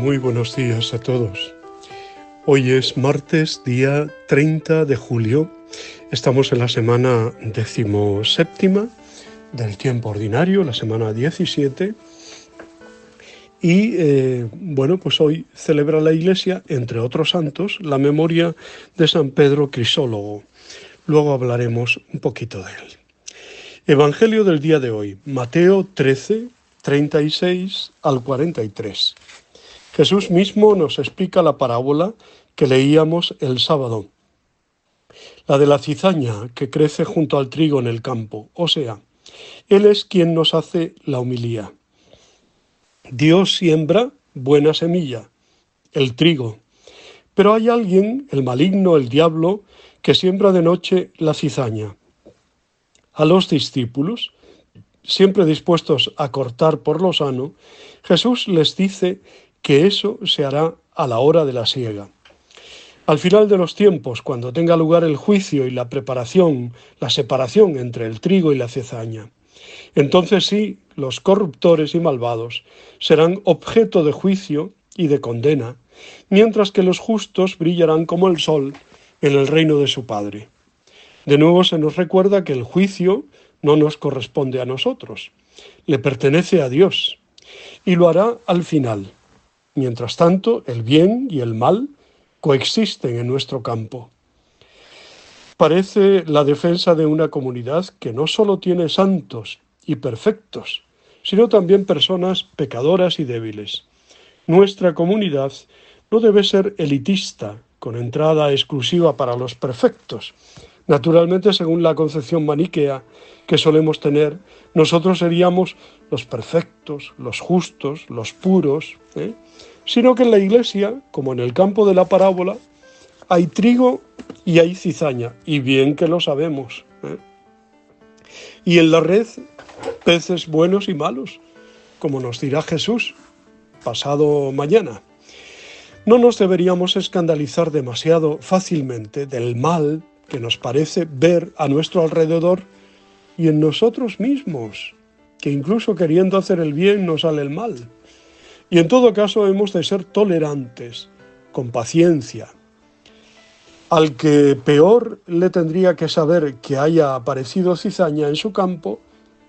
Muy buenos días a todos. Hoy es martes, día 30 de julio. Estamos en la semana 17ª del tiempo ordinario, la semana 17. Y pues hoy celebra la Iglesia, entre otros santos, la memoria de San Pedro Crisólogo. Luego hablaremos un poquito de él. Evangelio del día de hoy, Mateo 13, 36 al 43. Jesús mismo nos explica la parábola que leíamos el sábado, la de la cizaña que crece junto al trigo en el campo, o sea, Él es quien nos hace la homilía. Dios siembra buena semilla, el trigo, pero hay alguien, el maligno, el diablo, que siembra de noche la cizaña. A los discípulos, siempre dispuestos a cortar por lo sano, Jesús les dice que eso se hará a la hora de la siega. Al final de los tiempos, cuando tenga lugar el juicio y la preparación, la separación entre el trigo y la cizaña, entonces sí, los corruptores y malvados serán objeto de juicio y de condena, mientras que los justos brillarán como el sol en el reino de su Padre. De nuevo se nos recuerda que el juicio no nos corresponde a nosotros, le pertenece a Dios, y lo hará al final. Mientras tanto, el bien y el mal coexisten en nuestro campo. Parece la defensa de una comunidad que no solo tiene santos y perfectos, sino también personas pecadoras y débiles. Nuestra comunidad no debe ser elitista, con entrada exclusiva para los perfectos. Naturalmente, según la concepción maniquea que solemos tener, nosotros seríamos los perfectos, los justos, los puros, sino que en la Iglesia, como en el campo de la parábola, hay trigo y hay cizaña, y bien que lo sabemos. Y en la red, peces buenos y malos, como nos dirá Jesús pasado mañana. No nos deberíamos escandalizar demasiado fácilmente del mal que nos parece ver a nuestro alrededor y en nosotros mismos, que incluso queriendo hacer el bien nos sale el mal. Y en todo caso hemos de ser tolerantes, con paciencia. Al que peor le tendría que saber que haya aparecido cizaña en su campo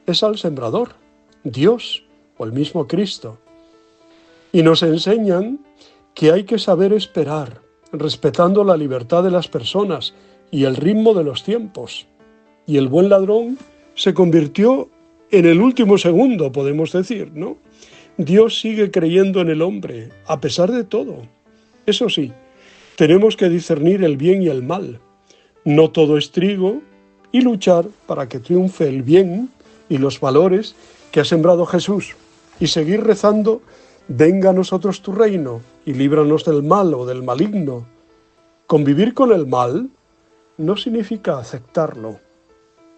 es al sembrador, Dios o el mismo Cristo. Y nos enseñan que hay que saber esperar, respetando la libertad de las personas y el ritmo de los tiempos. Y el buen ladrón se convirtió en el último segundo, podemos decir, ¿no? Dios sigue creyendo en el hombre, a pesar de todo. Eso sí, tenemos que discernir el bien y el mal. No todo es trigo y luchar para que triunfe el bien y los valores que ha sembrado Jesús. Y seguir rezando, venga a nosotros tu reino y líbranos del mal o del maligno. Convivir con el mal no significa aceptarlo.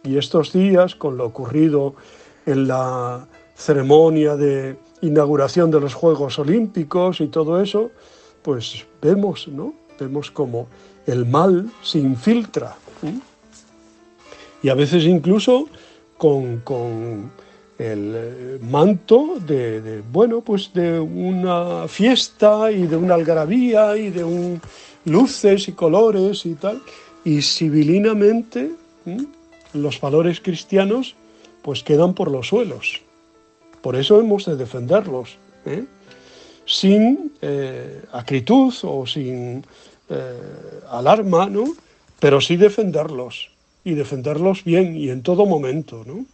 Y estos días, con lo ocurrido en la ceremonia de inauguración de los Juegos Olímpicos y todo eso, pues vemos, ¿no? Vemos cómo el mal se infiltra. Y a veces incluso con el manto de una fiesta y de una algarabía y de luces y colores y tal. Y civilinamente los valores cristianos pues quedan por los suelos. Por eso hemos de defenderlos, sin acritud o sin alarma, ¿no? Pero sí defenderlos, y defenderlos bien y en todo momento, ¿no?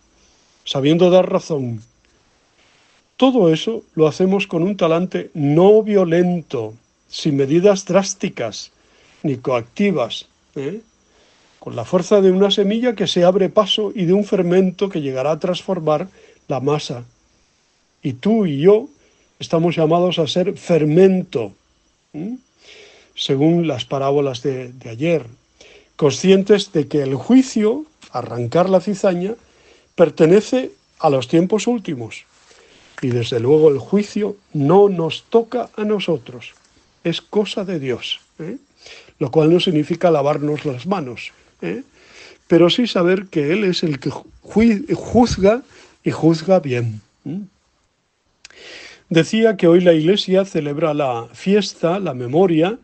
Sabiendo dar razón. Todo eso lo hacemos con un talante no violento, sin medidas drásticas ni coactivas, con la fuerza de una semilla que se abre paso y de un fermento que llegará a transformar la masa. Y tú y yo estamos llamados a ser fermento, según las parábolas de ayer, conscientes de que el juicio, arrancar la cizaña, pertenece a los tiempos últimos. Y desde luego el juicio no nos toca a nosotros, es cosa de Dios, lo cual no significa lavarnos las manos, pero sí saber que Él es el que juzga y juzga bien. decía que hoy la Iglesia celebra la fiesta, la memoria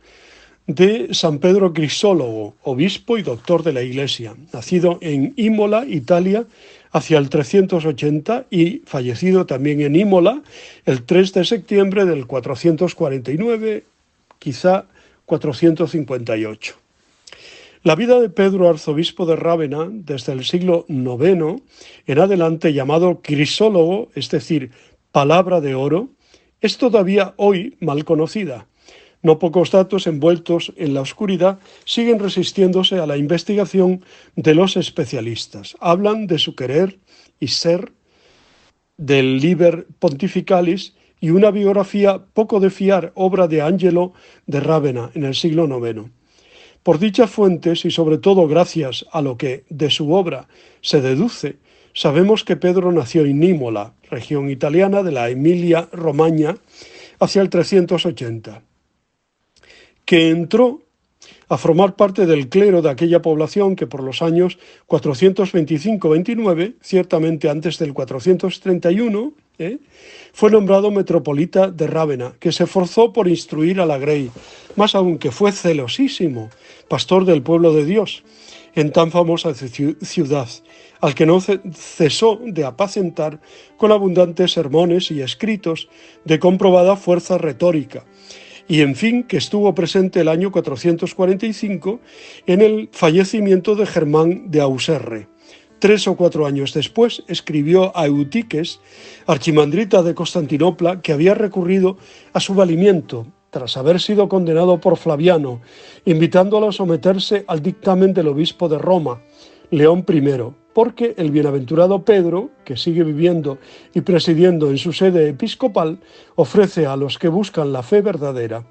de San Pedro Crisólogo, obispo y doctor de la Iglesia, nacido en Imola, Italia, hacia el 380 y fallecido también en Imola el 3 de septiembre del 449, quizá 458. La vida de Pedro, arzobispo de Rávena, desde el siglo IX en adelante, llamado Crisólogo, es decir, palabra de oro, es todavía hoy mal conocida. No pocos datos envueltos en la oscuridad siguen resistiéndose a la investigación de los especialistas. Hablan de su querer y ser, del Liber Pontificalis y una biografía poco de fiar, obra de Angelo de Rávena en el siglo IX. Por dichas fuentes y sobre todo gracias a lo que de su obra se deduce, sabemos que Pedro nació en Imola, región italiana de la Emilia-Romagna, hacia el 380. Que entró a formar parte del clero de aquella población que por los años 425-29, ciertamente antes del 431, fue nombrado metropolita de Rávena, que se esforzó por instruir a la Grey, más aún que fue celosísimo pastor del pueblo de Dios en tan famosa ciudad, al que no cesó de apacentar con abundantes sermones y escritos de comprobada fuerza retórica, y en fin, que estuvo presente el año 445 en el fallecimiento de Germán de Auxerre. 3 o 4 años después escribió a Eutiques, archimandrita de Constantinopla, que había recurrido a su valimiento tras haber sido condenado por Flaviano, invitándolo a someterse al dictamen del obispo de Roma, León I, porque el bienaventurado Pedro, que sigue viviendo y presidiendo en su sede episcopal, ofrece a los que buscan la fe verdadera,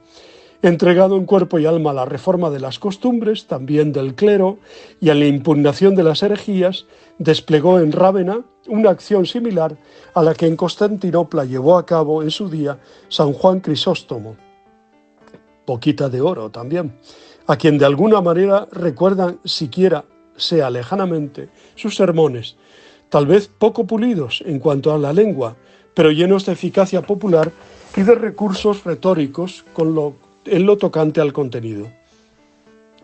entregado en cuerpo y alma a la reforma de las costumbres, también del clero, y a la impugnación de las herejías, desplegó en Rávena una acción similar a la que en Constantinopla llevó a cabo en su día San Juan Crisóstomo, boquita de oro también, a quien de alguna manera recuerdan siquiera sea lejanamente sus sermones, tal vez poco pulidos en cuanto a la lengua, pero llenos de eficacia popular y de recursos retóricos en lo tocante al contenido.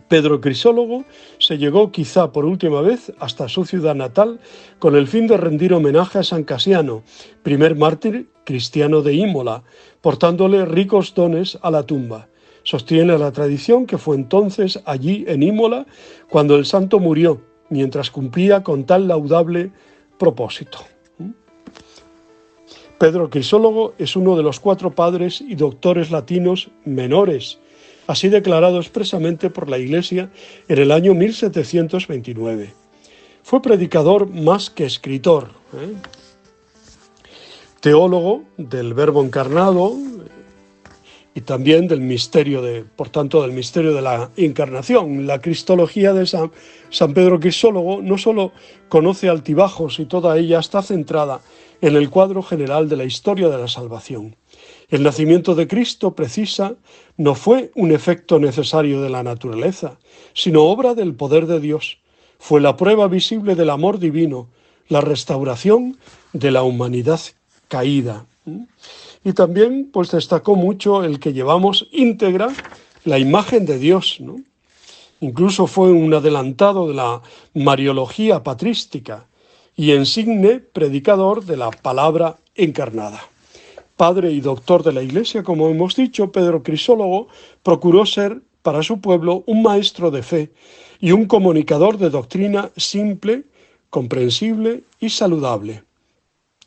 Pedro Crisólogo se llegó quizá por última vez hasta su ciudad natal con el fin de rendir homenaje a San Casiano, primer mártir cristiano de Imola, portándole ricos dones a la tumba. Sostiene la tradición que fue entonces allí en Imola cuando el santo murió, mientras cumplía con tal laudable propósito. Pedro Crisólogo es uno de los 4 padres y doctores latinos menores, así declarado expresamente por la Iglesia en el año 1729. Fue predicador más que escritor, teólogo del Verbo encarnado, y también del misterio por tanto, del misterio de la encarnación. La cristología de San Pedro Crisólogo no solo conoce altibajos y toda ella está centrada en el cuadro general de la historia de la salvación. El nacimiento de Cristo, precisa, no fue un efecto necesario de la naturaleza, sino obra del poder de Dios. Fue la prueba visible del amor divino, la restauración de la humanidad caída. Y también pues destacó mucho el que llevamos íntegra la imagen de Dios, ¿no? Incluso fue un adelantado de la mariología patrística y insigne predicador de la palabra encarnada. Padre y doctor de la Iglesia, como hemos dicho, Pedro Crisólogo procuró ser para su pueblo un maestro de fe y un comunicador de doctrina simple, comprensible y saludable.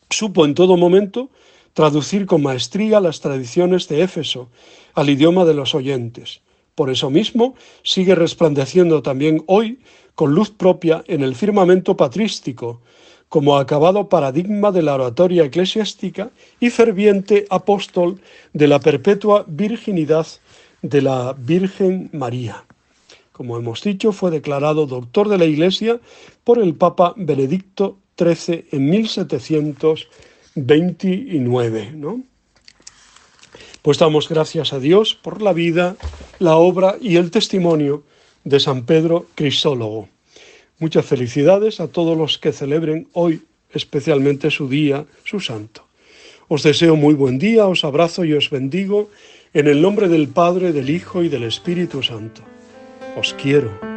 Supo en todo momento traducir con maestría las tradiciones de Éfeso al idioma de los oyentes. Por eso mismo sigue resplandeciendo también hoy con luz propia en el firmamento patrístico, como acabado paradigma de la oratoria eclesiástica y ferviente apóstol de la perpetua virginidad de la Virgen María. Como hemos dicho, fue declarado doctor de la Iglesia por el Papa Benedicto XIII en 1729, ¿no? Pues damos gracias a Dios por la vida, la obra y el testimonio de San Pedro Crisólogo. Muchas felicidades a todos los que celebren hoy, especialmente su día, su santo. Os deseo muy buen día, os abrazo y os bendigo en el nombre del Padre, del Hijo y del Espíritu Santo. Os quiero.